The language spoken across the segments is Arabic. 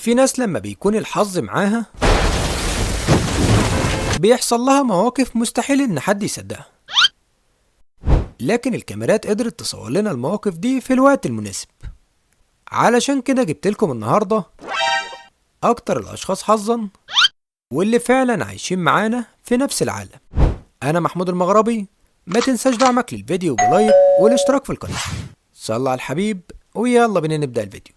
في ناس لما بيكون الحظ معاها بيحصل لها مواقف مستحيل ان حد يصدقها، لكن الكاميرات قدرت تصور لنا المواقف دي في الوقت المناسب. علشان كده جبت لكم النهارده اكتر الاشخاص حظا واللي فعلا عايشين معانا في نفس العالم. انا محمود المغربي، ما تنساش دعمك للفيديو بلايك والاشتراك في القناه. صلى على الحبيب ويلا بينا نبدا الفيديو.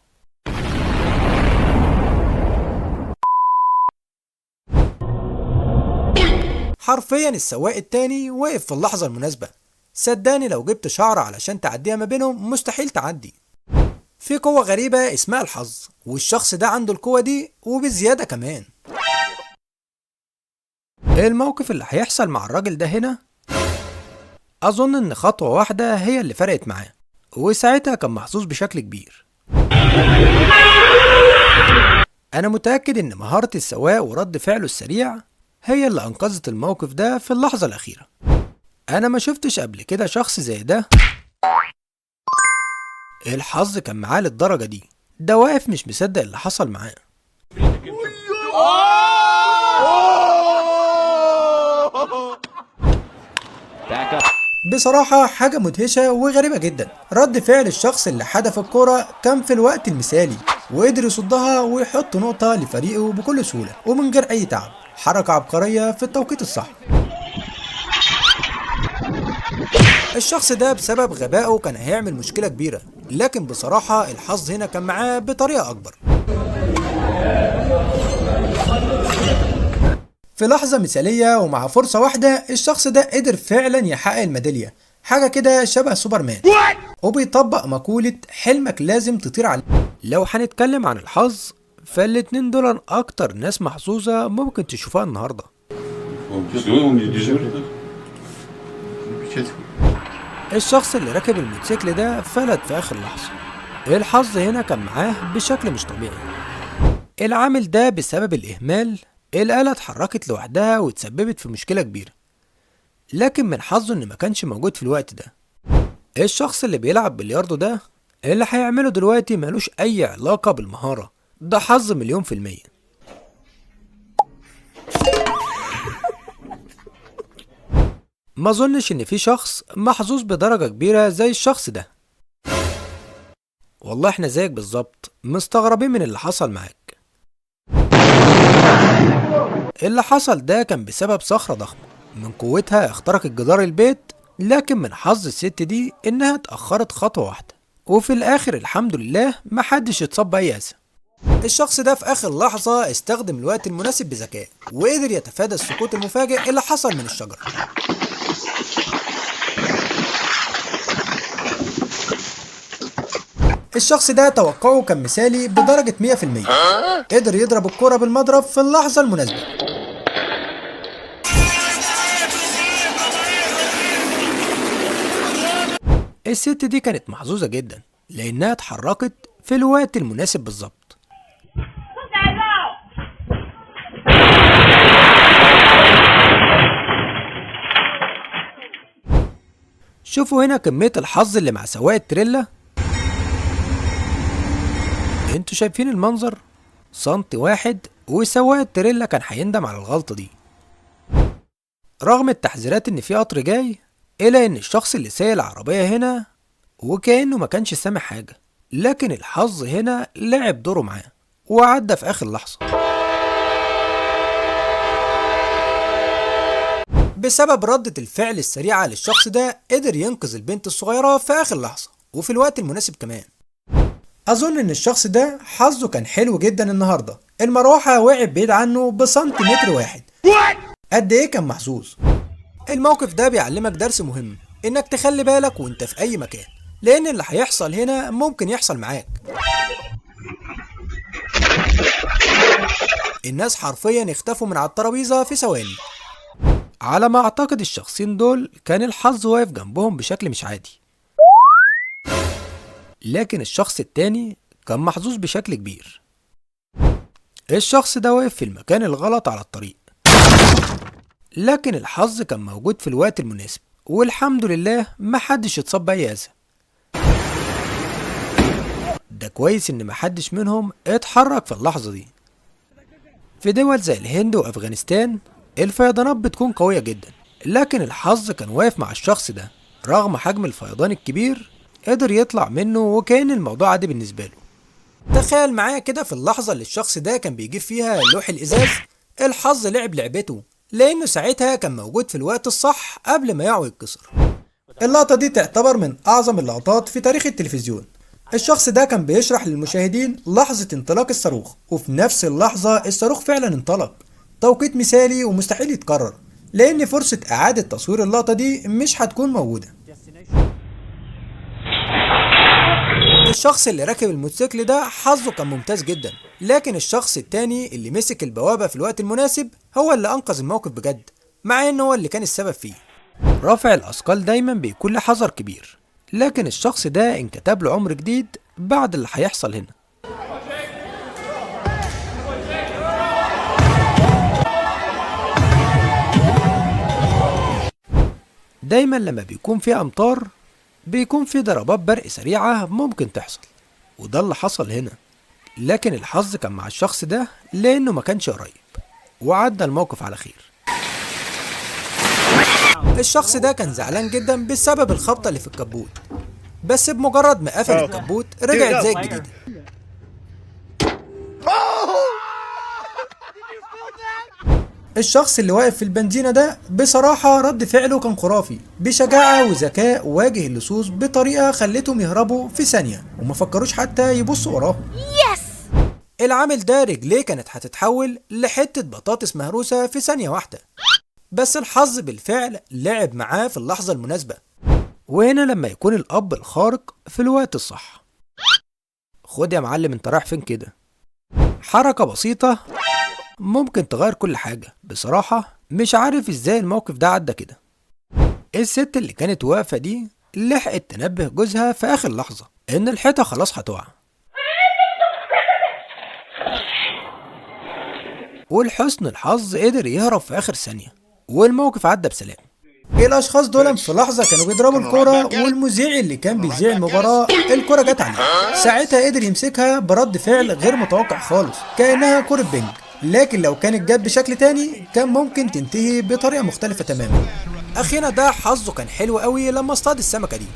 حرفيا السواق التاني وقف في اللحظة المناسبة. صدقني لو جبت شعر علشان تعديها ما بينهم مستحيل تعدي. في قوة غريبة اسمها الحظ، والشخص ده عنده القوة دي وبزيادة كمان. الموقف اللي هيحصل مع الراجل ده هنا أظن إن خطوة واحدة هي اللي فرقت معاه، وساعتها كان محظوظ بشكل كبير. أنا متأكد إن مهارة السواق ورد فعله السريع هي اللي أنقذت الموقف ده في اللحظة الأخيرة. أنا ما شفتش قبل كده شخص زي ده الحظ كان معاه للدرجة دي. ده واقف مش مصدق اللي حصل معاه. بصراحة حاجة مدهشة وغريبة جدا. رد فعل الشخص اللي حدف الكرة كان في الوقت المثالي، وقدر يصدها ويحط نقطة لفريقه بكل سهولة ومن غير أي تعب. حركة عبقرية في التوقيت الصح. الشخص ده بسبب غبائه كان هيعمل مشكلة كبيرة، لكن بصراحة الحظ هنا كان معاه بطريقة أكبر. في لحظة مثالية ومع فرصة واحدة الشخص ده قدر فعلا يحقق الميدالية، حاجة كده شبه سوبرمان، وبيطبق مقولة حلمك لازم تطير عليه. لو هنتكلم عن الحظ فالاتنين دول أكتر ناس محظوظة ممكن تشوفها النهاردة. الشخص اللي راكب الموتوسيكل ده فلت في آخر لحظة. الحظ هنا كان معاه بشكل مش طبيعي. العامل ده بسبب الإهمال الآلة اتحركت لوحدها وتسببت في مشكلة كبيرة، لكن من حظه إن ما كانش موجود في الوقت ده. الشخص اللي بيلعب بلياردو ده اللي هيعمله دلوقتي ملوش أي علاقة بالمهارة، ده حظ 100%. ما اظنش ان في شخص محظوظ بدرجة كبيرة زي الشخص ده. والله احنا زيك بالظبط مستغربين من اللي حصل معاك. اللي حصل ده كان بسبب صخرة ضخمة من قوتها اخترقت جدار البيت، لكن من حظ الست دي انها اتأخرت خطوة واحدة، وفي الاخر الحمد لله محدش اتصاب بأي اذى. الشخص ده في اخر لحظة استخدم الوقت المناسب بذكاء وقدر يتفادى السقوط المفاجئ اللي حصل من الشجرة. الشخص ده توقعه كان مثالي بدرجة 100%. قدر يضرب الكرة بالمضرب في اللحظة المناسبة. الست دي كانت محظوظة جدا لأنها اتحركت في الوقت المناسب بالظبط. شوفوا هنا كمية الحظ اللي مع سواق التريلا. انتوا شايفين المنظر؟ سنتي واحد وسواق التريلا كان هيندم على الغلطة دي. رغم التحذيرات ان في قطر جاي، الا ان الشخص اللي سايق العربية هنا وكأنه ما كانش سامع حاجة، لكن الحظ هنا لعب دوره معاه وعدى في اخر لحظة. بسبب ردة الفعل السريعة للشخص ده قدر ينقذ البنت الصغيرة في اخر لحظة وفي الوقت المناسب كمان. اظن ان الشخص ده حظه كان حلو جدا النهارده. المروحه وقعت بعيد عنه بسنتيمتر واحد. قد ايه كان محظوظ. الموقف ده بيعلمك درس مهم، انك تخلي بالك وانت في اي مكان، لان اللي هيحصل هنا ممكن يحصل معاك. الناس حرفيا اختفوا من على الترابيزه في ثواني. على ما اعتقد الشخصين دول كان الحظ واقف جنبهم بشكل مش عادي، لكن الشخص التاني كان محظوظ بشكل كبير. الشخص ده واقف في المكان الغلط على الطريق، لكن الحظ كان موجود في الوقت المناسب والحمد لله محدش اتصاب بأي أذى. ده كويس ان محدش منهم اتحرك في اللحظة دي. في دول زي الهند وافغانستان الفيضانات بتكون قوية جدا، لكن الحظ كان واقف مع الشخص ده. رغم حجم الفيضان الكبير قدر يطلع منه وكأن الموضوع عادي بالنسبة له. تخيل معايا كده في اللحظة اللي الشخص ده كان بيجيب فيها لوح الإزاز، الحظ لعب لعبته، لأنه ساعتها كان موجود في الوقت الصح قبل ما يعوي يتكسر. اللقطة دي تعتبر من أعظم اللقطات في تاريخ التلفزيون. الشخص ده كان بيشرح للمشاهدين لحظة انطلاق الصاروخ، وفي نفس اللحظة الصاروخ فعلا انطلق. توقيت مثالي ومستحيل يتكرر، لأن فرصة إعادة تصوير اللقطة دي مش هتكون موجودة. الشخص اللي راكب الموتوسيكل ده حظه كان ممتاز جدا، لكن الشخص التاني اللي مسك البوابة في الوقت المناسب هو اللي أنقذ الموقف بجد، مع إنه هو اللي كان السبب فيه. رافع الأثقال دايما بيكون له حذر كبير، لكن الشخص ده انكتب له عمر جديد بعد اللي هيحصل هنا. دايما لما بيكون في أمطار بيكون في ضربات برق سريعة ممكن تحصل، وده اللي حصل هنا. لكن الحظ كان مع الشخص ده لأنه ما كانش قريب وعدى الموقف على خير. الشخص ده كان زعلان جدا بسبب الخبطة اللي في الكبوت، بس بمجرد ما قفل الكبوت رجعت زي الجديدة. الشخص اللي واقف في البنزينة ده بصراحة رد فعله كان خرافي، بشجاعة وذكاء واجه اللصوص بطريقة خلتهم يهربوا في ثانية وما فكروش حتى يبصوا وراهم. العامل ده رجليه كانت هتتحول لحتة بطاطس مهروسة في ثانية واحدة، بس الحظ بالفعل لعب معاه في اللحظة المناسبة. وهنا لما يكون الأب الخارق في الوقت الصح. خد يا معلم انت رايح فين كده؟ حركة بسيطة ممكن تغير كل حاجة. بصراحة مش عارف ازاي الموقف ده عدى كده. الست اللي كانت واقفة دي لحقت تنبه جوزها في آخر لحظة إن الحيطة خلاص هتقع، ولحسن الحظ قدر يهرب في آخر ثانية والموقف عدى بسلام. الأشخاص دول في لحظة كانوا بيضربوا الكرة، والمذيع اللي كان بيذيع المباراة الكرة جت عليه. ساعتها قدر يمسكها برد فعل غير متوقع خالص كأنها كرة بينج، لكن لو كانت جت بشكل تاني كان ممكن تنتهي بطريقة مختلفة تماما. أخينا ده حظه كان حلو قوي لما اصطاد السمكة دي،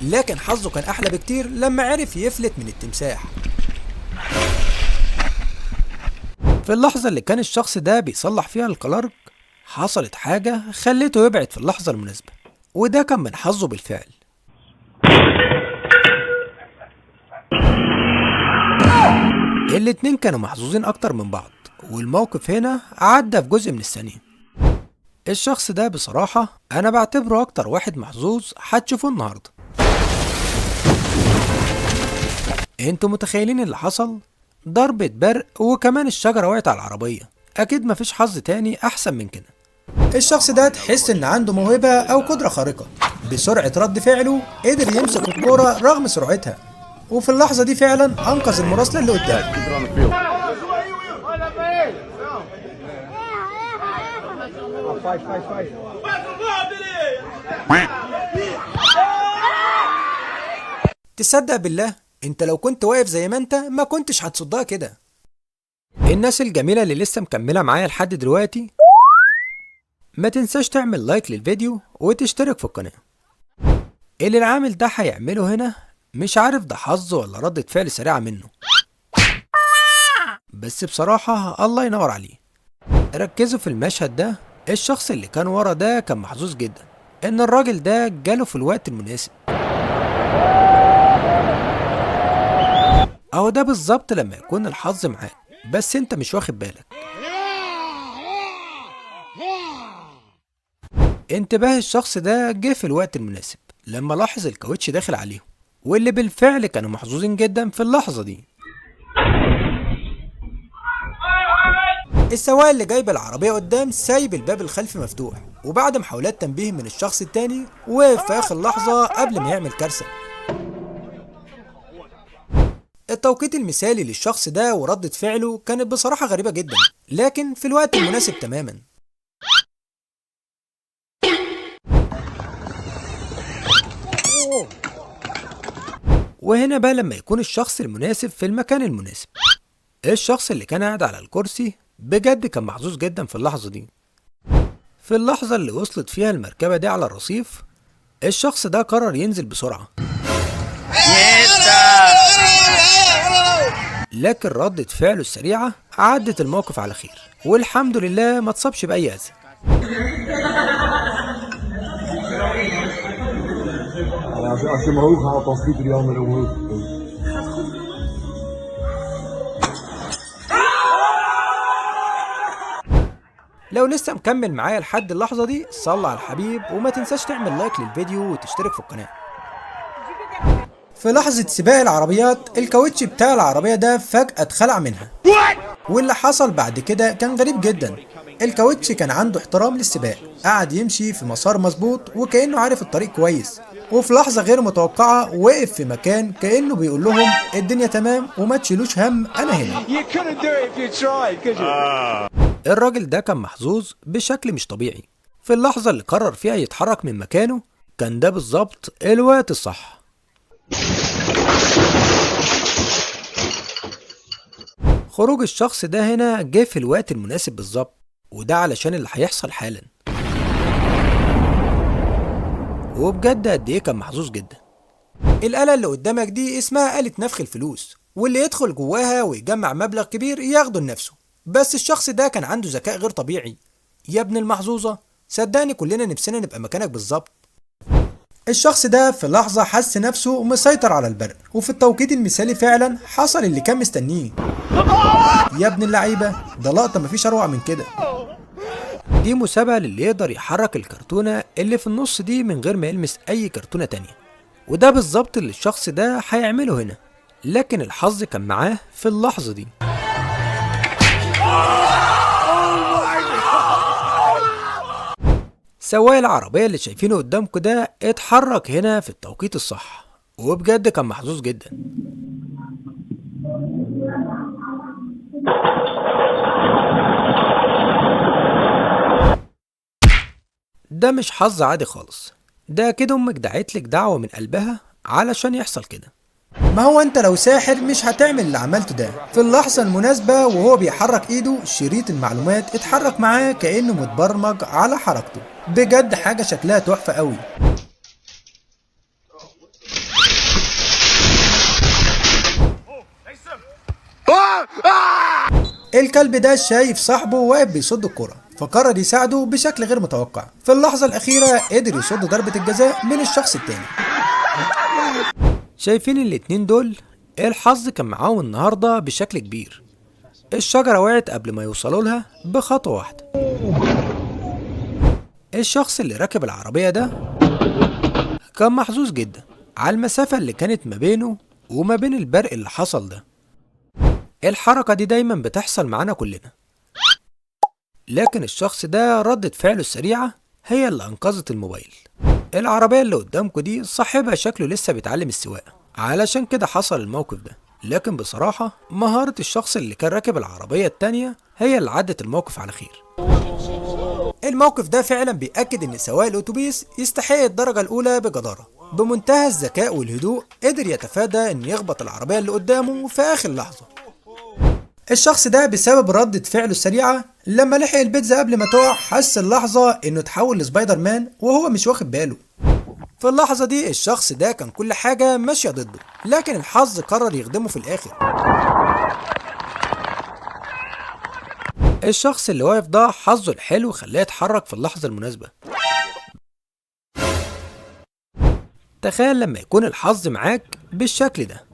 لكن حظه كان أحلى بكتير لما عرف يفلت من التمساح. في اللحظة اللي كان الشخص ده بيصلح فيها الكلارك حصلت حاجة خلته يبعد في اللحظة المناسبة، وده كان من حظه بالفعل. الاتنين كانوا محظوظين أكتر من بعض، والموقف هنا عدى في جزء من الثانية. الشخص ده بصراحة أنا بعتبره أكتر واحد محظوظ هتشوفوه النهاردة. انتوا متخيلين اللي حصل؟ ضربة برق وكمان الشجرة وقعت على العربية. أكيد مفيش حظ تاني أحسن من كده. الشخص ده تحس إن عنده موهبة أو قدرة خارقة. بسرعة رد فعله قدر يمسك الكورة رغم سرعتها، وفي اللحظة دي فعلا أنقذ المراسلة اللي قدامه. تصدق بالله انت لو كنت واقف زي ما انت ما كنتش هتصدها كده. الناس الجميلة اللي لسه مكملة معايا لحد دلوقتي ما تنساش تعمل لايك للفيديو وتشترك في القناة. اللي العامل ده هيعمله هنا مش عارف ده حظ ولا ردة فعل سريعة منه، بس بصراحة الله ينور عليه. ركزوا في المشهد ده. الشخص اللي كان ورا ده كان محظوظ جدا ان الراجل ده جاله في الوقت المناسب. اهو ده بالظبط لما يكون الحظ معاك بس انت مش واخد بالك. انتباه الشخص ده جه في الوقت المناسب لما لاحظ الكاوتش داخل عليهم، واللي بالفعل كانوا محظوظين جدا في اللحظة دي. السواق اللي جايب العربية قدام سايب الباب الخلفي مفتوح، وبعد محاولات تنبيه من الشخص التاني وقف في آخر لحظة قبل ما يعمل كارثة. التوقيت المثالي للشخص ده وردة فعله كانت بصراحة غريبة جدا، لكن في الوقت المناسب تماما. وهنا بقى لما يكون الشخص المناسب في المكان المناسب. الشخص اللي كان قاعد على الكرسي بجد كان محظوظ جدا في اللحظة دي. في اللحظة اللي وصلت فيها المركبة دي على الرصيف، الشخص ده قرر ينزل بسرعة، لكن ردة فعله السريعة عدت الموقف على خير، والحمد لله ما اتصابش بأي أذى. Als je hem hoog haalt, dan schieten die anderen omhoog. لو لسه مكمل معايا لحد اللحظة دي صلى على الحبيب، وما تنساش تعمل لايك للفيديو وتشترك في القناة. في لحظة سباق العربيات الكاوتش بتاع العربية ده فجأة اتخلع منها، واللي حصل بعد كده كان غريب جدا. الكاوتش كان عنده احترام للسباق، قعد يمشي في مسار مظبوط وكأنه عارف الطريق كويس، وفي لحظة غير متوقعة وقف في مكان كأنه بيقول لهم الدنيا تمام وما تشيلوش هم أنا هنا. الراجل ده كان محظوظ بشكل مش طبيعي. في اللحظة اللي قرر فيها يتحرك من مكانه كان ده بالظبط الوقت الصح. خروج الشخص ده هنا جه في الوقت المناسب بالظبط، وده علشان اللي هيحصل حالا. وبجد قد ايه كان محظوظ جدا. الآلة اللي قدامك دي اسمها آلة نفخ الفلوس، واللي يدخل جواها ويجمع مبلغ كبير ياخده لنفسه. بس الشخص ده كان عنده ذكاء غير طبيعي. يا ابن المحظوظة، صدقني كلنا نفسنا نبقى مكانك بالظبط. الشخص ده في لحظة حس نفسه مسيطر على البرق، وفي التوقيت المثالي فعلا حصل اللي كان مستنيه. يا ابن اللعيبة، ده لقطة مفيش أروع من كده. دي مسابقة للي يقدر يحرك الكرتونة اللي في النص دي من غير ما يلمس أي كرتونة تانية، وده بالظبط اللي الشخص ده هيعمله هنا. لكن الحظ كان معاه في اللحظة دي. سواق العربية اللي شايفينه قدامكم ده اتحرك هنا في التوقيت الصح، وبجد كان محظوظ جدا. ده مش حظ عادي خالص، ده كده امك دعيتلك دعوة من قلبها علشان يحصل كده. ما هو انت لو ساحر مش هتعمل اللي عملته ده. في اللحظة المناسبة وهو بيحرك ايده شريط المعلومات اتحرك معاه كأنه متبرمج على حركته. بجد حاجة شكلها تحفة قوي. الكلب ده شايف صاحبه واقف بيصد الكرة، فقرر يساعده بشكل غير متوقع. في اللحظة الأخيرة قدر يصد ضربة الجزاء من الشخص التاني. شايفين الاتنين دول؟ الحظ كان معاهم النهاردة بشكل كبير. الشجرة وقعت قبل ما يوصلوا لها بخطوة واحدة. الشخص اللي راكب العربية ده كان محظوظ جدا على المسافة اللي كانت ما بينه وما بين البرق اللي حصل ده. الحركة دي دايما بتحصل معانا كلنا، لكن الشخص ده ردة فعله السريعة هي اللي أنقذت الموبايل. العربية اللي قدامكم دي صاحبها شكله لسه بيتعلم السواقة، علشان كده حصل الموقف ده. لكن بصراحة مهارة الشخص اللي كان راكب العربية التانية هي اللي عدت الموقف على خير. الموقف ده فعلا بيأكد ان سواق الأتوبيس يستحق الدرجة الأولى بجدارة. بمنتهى الذكاء والهدوء قدر يتفادى ان يخبط العربية اللي قدامه في آخر لحظة. الشخص ده بسبب ردة فعله السريعة لما لحق البيتزا قبل ما تقع حس اللحظة انه اتحول لسبايدر مان وهو مش واخد باله. في اللحظة دي الشخص ده كان كل حاجة ماشية ضده، لكن الحظ قرر يخدمه في الآخر. الشخص اللي واقف ده حظه الحلو خلاه يتحرك في اللحظة المناسبة. تخيل لما يكون الحظ معاك بالشكل ده.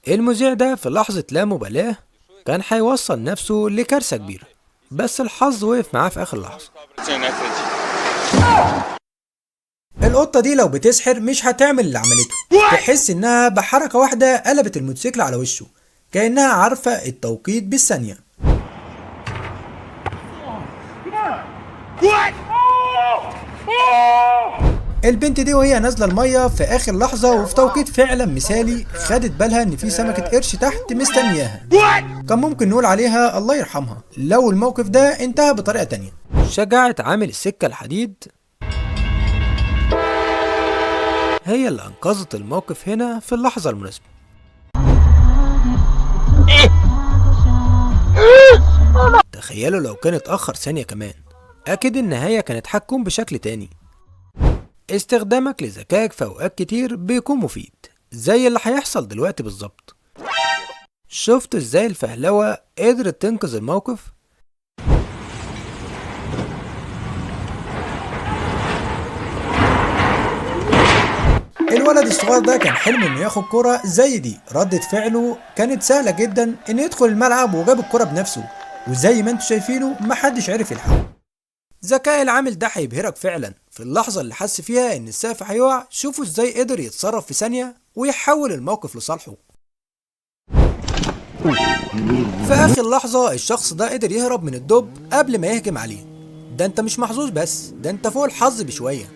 المذيع ده في لحظة لا مبالاة كان هيوصل نفسه لكارثة كبيرة، بس الحظ وقف معاه في آخر لحظة. القطة دي لو بتسحر مش هتعمل اللي عملته. تحس انها بحركة واحدة قلبت الموتوسيكل على وشه، كأنها عارفة التوقيت بالثانية. البنت دي وهي نازله الميه في اخر لحظه وفي توقيت فعلا مثالي خدت بالها ان في سمكه قرش تحت مستنياها. كان ممكن نقول عليها الله يرحمها لو الموقف ده انتهى بطريقه تانية. شجاعة عامل السكه الحديد هي اللي انقذت الموقف هنا في اللحظة المناسبة. تخيلوا لو كان اتأخر ثانية كمان، أكيد النهاية كانت هتكون بشكل تاني. استخدامك لذكائك في أوقات كتير بيكون مفيد، زي اللي هيحصل دلوقتي بالظبط. شفت ازاي الفهلوة قدرت تنقذ الموقف؟ الولد الصغير ده كان حلم انه ياخد كرة زي دي، ردة فعله كانت سهلة جدا انه يدخل الملعب وجاب الكرة بنفسه، وزي ما انتوا شايفينه محدش عرف يلحقه. ذكاء العامل ده هيبهرك فعلا. في اللحظة اللي حس فيها ان السقف هيقع، شوفوا ازاي قدر يتصرف في ثانية ويحول الموقف لصالحه. في اخر لحظة الشخص ده قدر يهرب من الدب قبل ما يهجم عليه. ده انت مش محظوظ بس، ده انت فوق الحظ بشوية.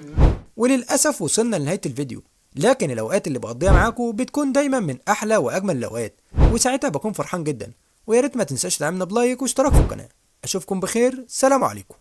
وللأسف وصلنا لنهاية الفيديو، لكن الأوقات اللي بقضيها معاكم بتكون دايما من أحلى وأجمل الأوقات، وساعتها بكون فرحان جدا. وياريت ما تنساش تدعمنا بلايك واشتراك في القناة. أشوفكم بخير، سلام عليكم.